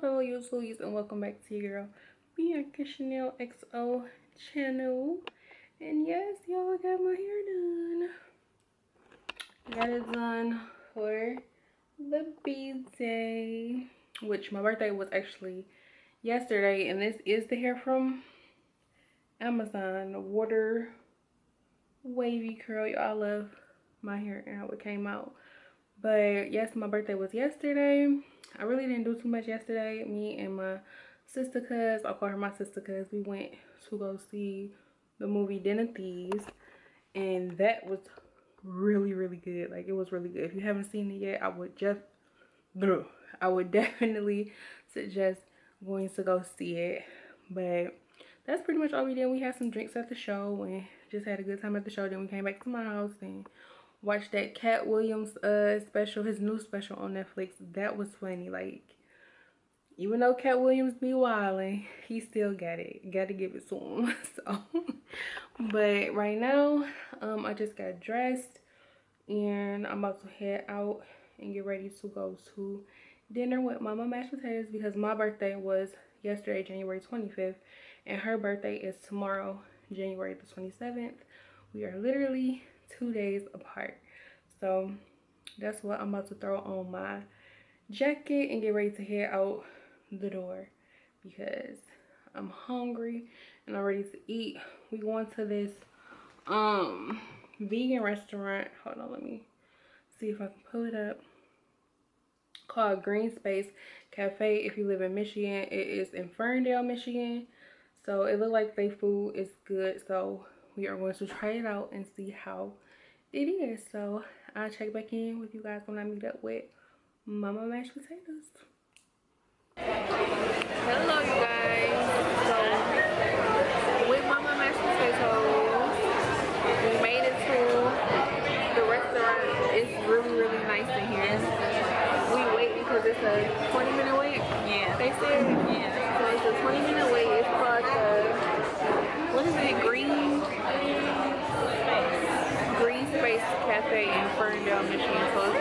fellow YouTubers, and welcome back to your girl Bianca Chanel XO channel. And yes, y'all, got my hair done. Got it done for the B-Day, which my birthday was actually yesterday. And this is the hair from Amazon, water wavy curl. Y'all love my hair and how it came out. But yes, my birthday was yesterday. I really didn't do too much yesterday. Me and my sister cuz, I'll call her my sister cuz, we went to go see the movie Den of Thieves, and that was really good. Like, it was really good. If you haven't seen it yet, I would definitely suggest going to go see it. But that's pretty much all we did. We had some drinks at the show and just had a good time at the show. Then we came back to my house and watched that Cat Williams special, his new special on Netflix. That was funny. Like, even though Cat Williams be wilding, he still got it. Gotta give it to him. So, but right now, I just got dressed and I'm about to head out and get ready to go to dinner with Mama Mashed Potatoes, because my birthday was yesterday, January 25th, and her birthday is tomorrow, January the 27th. We are literally 2 days apart. So that's what I'm about to throw on my jacket and get ready to head out the door, because I'm hungry and I'm ready to eat. We going to this vegan restaurant. Hold on, let me see if I can pull it up. Called Green Space Cafe. If you live in Michigan, it is in Ferndale, Michigan. So it looks like their food is good. So we are going to try it out and see how it is. So I'll check back in with you guys when I meet up with Mama Mashed Potatoes. Hello, you guys. So with Mama Mashed Potatoes, we made it to the restaurant. It's really nice in here. We wait because it's a 20-minute wait. Yeah, they said. Yeah. So it's a 20-minute wait. It's called what is it? Green Space Cafe in Ferndale, Michigan. So if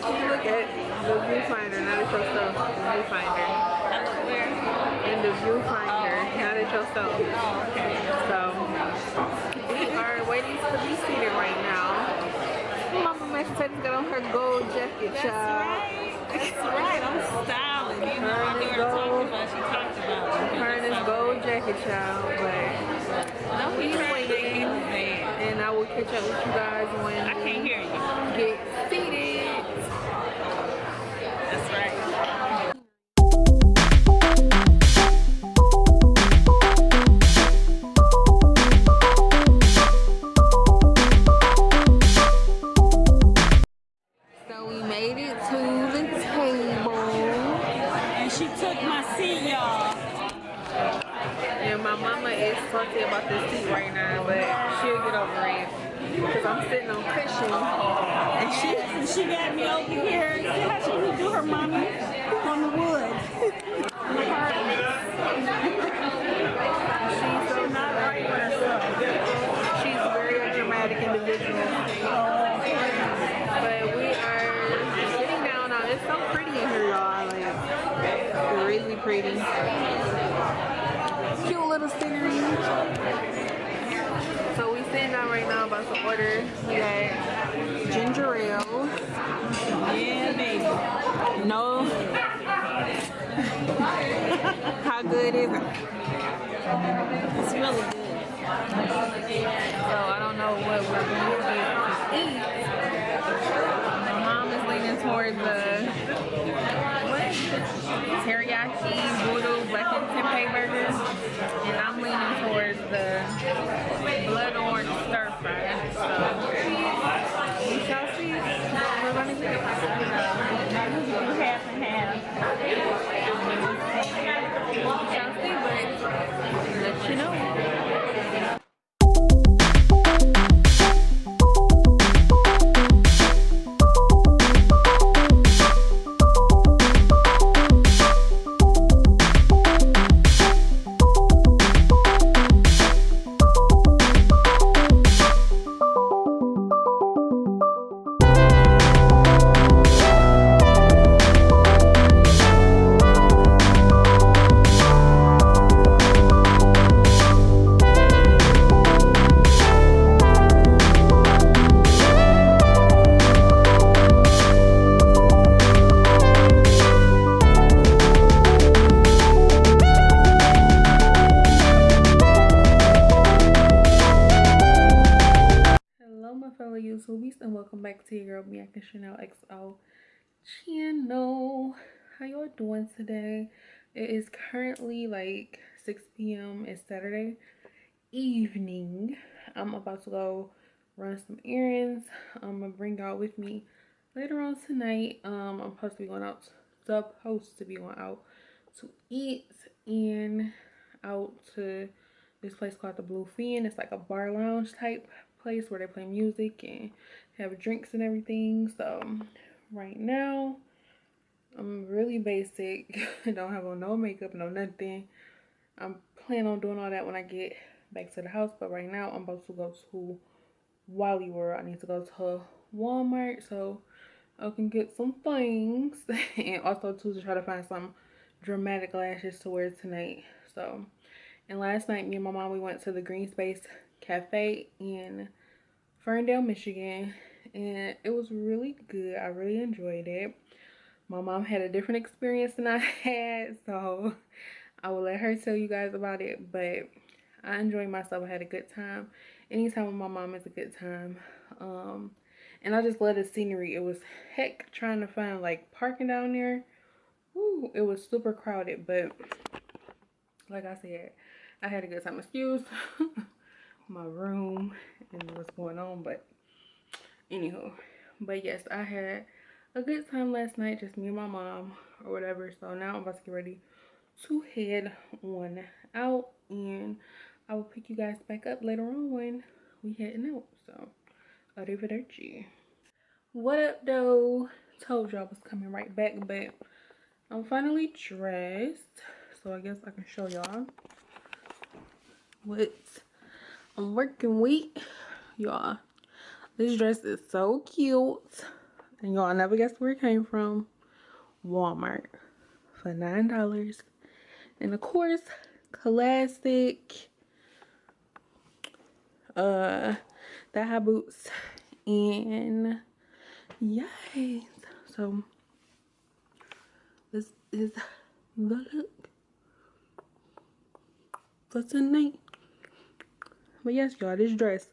you look at the viewfinder, not at yourself. The viewfinder. In the viewfinder, not at yourself. Oh, okay. So we are waiting to be seated right now. Mama Mashed Potatoes got on her gold jacket, child. That's right. I'm styling. You know, I knew her talking about. She talked about it. Her in this gold jacket, child. But we waiting, and I will catch up with you guys when I can't hear you. Get seated. That's right. So we made it to the table. And she took my seat, y'all. And my mama is salty about this seat right now, but she'll get over it. Because I'm sitting on cushion. And she got me over here. See how she would do her mommy on the wood. She's so not right with herself. She's a very dramatic individual. But we are sitting down now. It's so pretty in here, y'all. Like, it's really pretty. Cute little scenery. So we sitting down right now about to order. We got ginger ale. Yeah, baby. No. How good is it? It's really good. So I don't know what we're going to eat. My mom is leaning towards the teriyaki voodoo black and tempeh burger, and I'm leaning towards the blood orange stir fry. So we shall see what we're gonna get. Half and half. We shall see, but let you know. fellow YouTubers, and welcome back to your girl Bianca Chanel XO channel. How y'all doing today? It is currently like 6 p.m. It's Saturday evening. I'm about to go run some errands. I'm gonna bring y'all with me later on tonight. I'm supposed to be going out to eat and out to this place called the Bluefin. It's like a bar lounge type place where they play music and have drinks and everything. So right now I'm really basic. I don't have on no makeup, no nothing. I'm planning on doing all that when I get back to the house, but right now I'm about to go to Wally World. I need to go to Walmart so I can get some things and also to try to find some dramatic lashes to wear tonight. So, and last night me and my mom, we went to the Green Space Cafe in Ferndale, Michigan, and it was really good. I really enjoyed it. My mom had a different experience than I had, so I will let her tell you guys about it, but I enjoyed myself. I had a good time. Anytime with my mom is a good time. And I just love the scenery. It was heck trying to find like parking down there. Woo, it was super crowded, but like I said, I had a good time. Excuse my room and what's going on, but anywho. But yes, I had a good time last night, just me and my mom or whatever. So now I'm about to get ready to head on out, and I will pick you guys back up later on when we heading out. So arrivederci. What up though? Told you I was coming right back, but I'm finally dressed, so I guess I can show y'all what I'm working with. Y'all, this dress is so cute, and y'all never guess where it came from. Walmart for $9. And of course, classic the high boots, and yes, so this is the look for tonight. But yes, y'all, this dress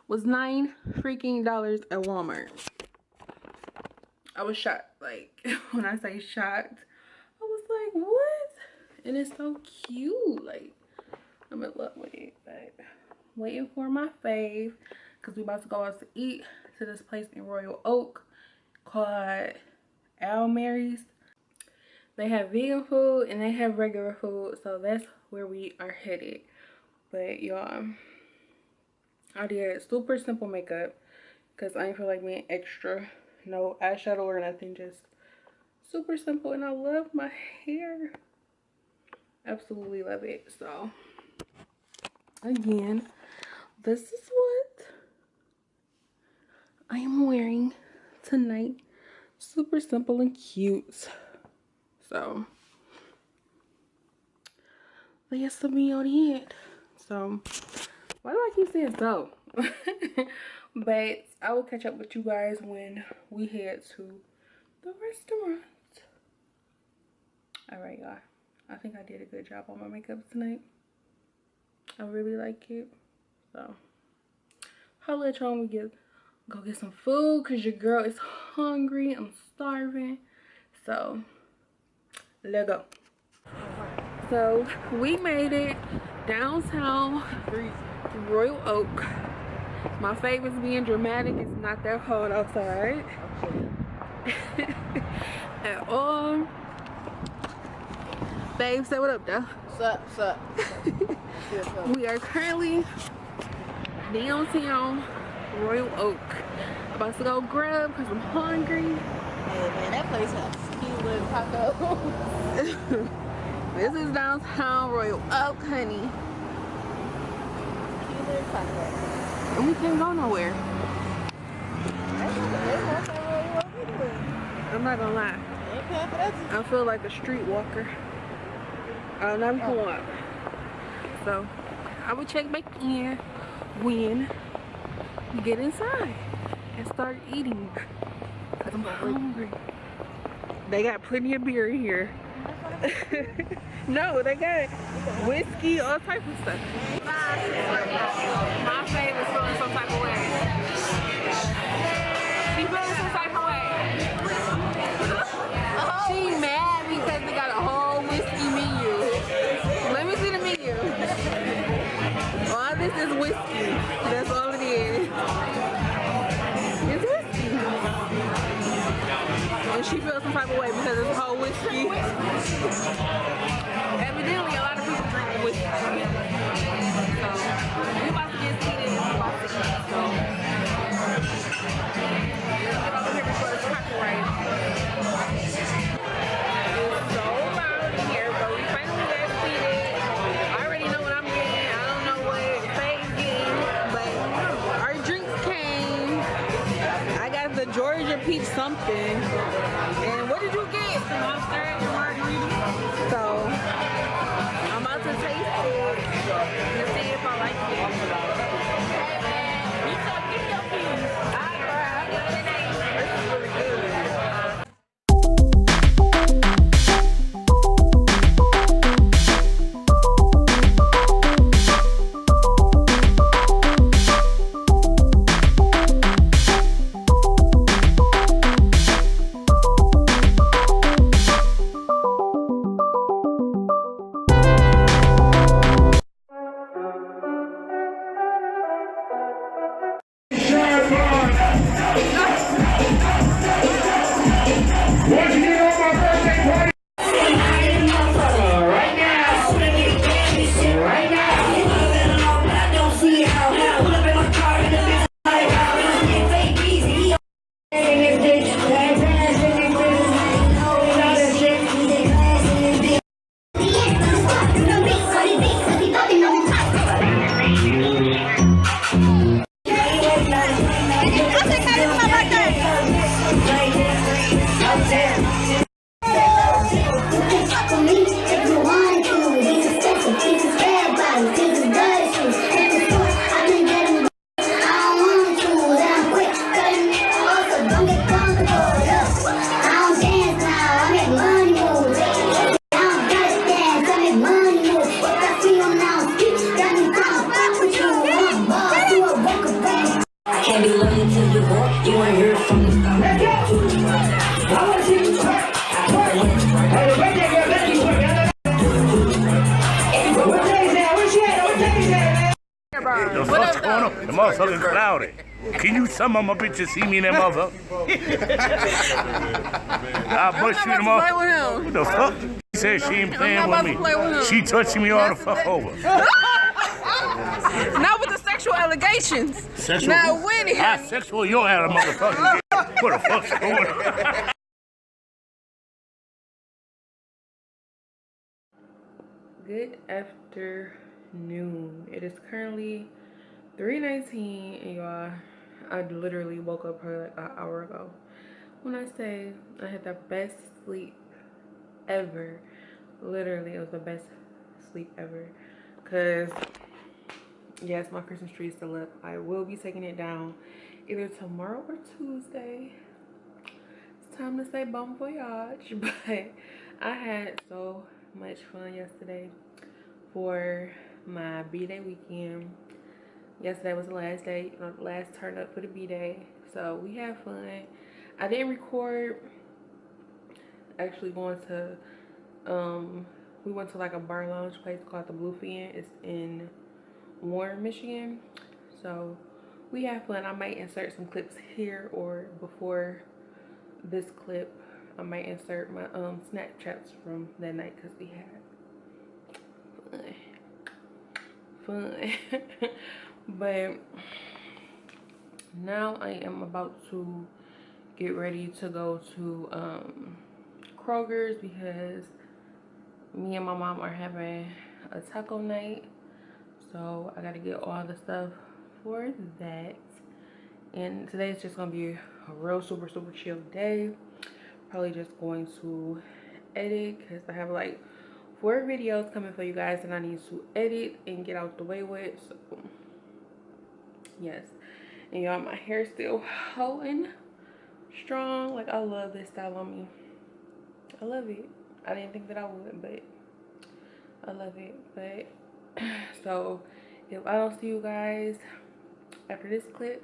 was $9 freaking at Walmart. I was shocked. Like, when I say shocked, I was like, what? And it's so cute. Like, I'm in love with it. But waiting for my fave, because we about to go out to eat to this place in Royal Oak called Al Mary's. They have vegan food and they have regular food, so that's where we are headed. But y'all, I did super simple makeup because I didn't feel like being extra. No eyeshadow or nothing, just super simple. And I love my hair, absolutely love it. So again, this is what I am wearing tonight. Super simple and cute. So that's the me on the end. So why do I keep saying so? But I will catch up with you guys when we head to the restaurant. All right, y'all, I think I did a good job on my makeup tonight. I really like it. So holla at y'all when we go get some food, because your girl is hungry. I'm starving. So let's go. So we made it downtown Royal Oak. My favorite's being dramatic. It's not that cold outside at all. Babe, say what up though. What's up? We are currently downtown Royal Oak. About to go grub because I'm hungry. Yeah, man, that place has ski taco. This is downtown Royal Oak, honey. And we can't go nowhere. I'm not gonna lie. I feel like a streetwalker. Now we can walk. So I will check back in when we get inside and start eating. Cause I'm hungry. They got plenty of beer in here. No, they got whiskey, all type of stuff. My favorite feeling some type of way. some type of way because it's whole whiskey. Evidently, a lot of people drink whiskey. So, we about to get seated. We about to eat. So, let's get over here before it's copyright. It's so loud in here, but we finally got seated. I already know what I'm getting. I don't know what Faye's getting, but our drinks came. I got the Georgia peach something. And what did you get? Some Monster and margarita. So I'm about to taste it and see if I like it. Hey man, you talk, give me your piece. Alright, this is really good. Can't be loyal to your boy. You wanna hear it from the start. Let's go! I wanna see you twerk. Hey, the birthday girl, let me twerk. What day is that? What's that? What day is that, man? The fuck's going on? The motherfucker's cloudy. Can you some of my bitches see me in that motherfucker? I'll bust you the motherfucker. What the fuck? She said she ain't playing with me. She touching me all the fuck over. Not with the sexual allegations. Sexual? Now Winnie. How sexual your ass, motherfucker? What the fuck's going on? Good afternoon. It is currently 3:19 and y'all, I literally woke up probably like an hour ago. When I say I had the best sleep ever, literally it was the best sleep ever. Cause yes, my Christmas tree is still up. I will be taking it down either tomorrow or Tuesday. It's time to say bon voyage. But I had so much fun yesterday for my B-Day weekend. Yesterday was the last day, the last turn up for the B-Day. So we had fun. I didn't record actually going to, we went to like a bar lounge place called the Bluefin. It's in Warren, Michigan. So we had fun. I might insert some clips here, or before this clip I might insert my Snapchats from that night because we had fun. But now I am about to get ready to go to Kroger's because me and my mom are having a taco night. So I gotta get all the stuff for that. And today is just gonna be a real super chill day. Probably just going to edit because I have like 4 videos coming for you guys and I need to edit and get out the way with. So yes. And y'all, my hair still holding strong. Like, I love this style on me. I love it. I didn't think that I would, but I love it. But so if I don't see you guys after this clip,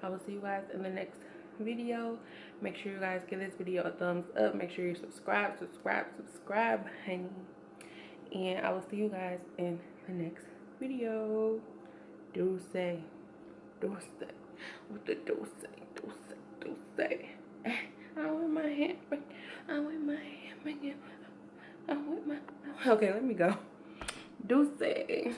I will see you guys in the next video. Make sure you guys give this video a thumbs up. Make sure you subscribe, honey. And I will see you guys in the next video. Do say what the do say. I don't want my hand. I'm with my, okay, let me go. Deuces.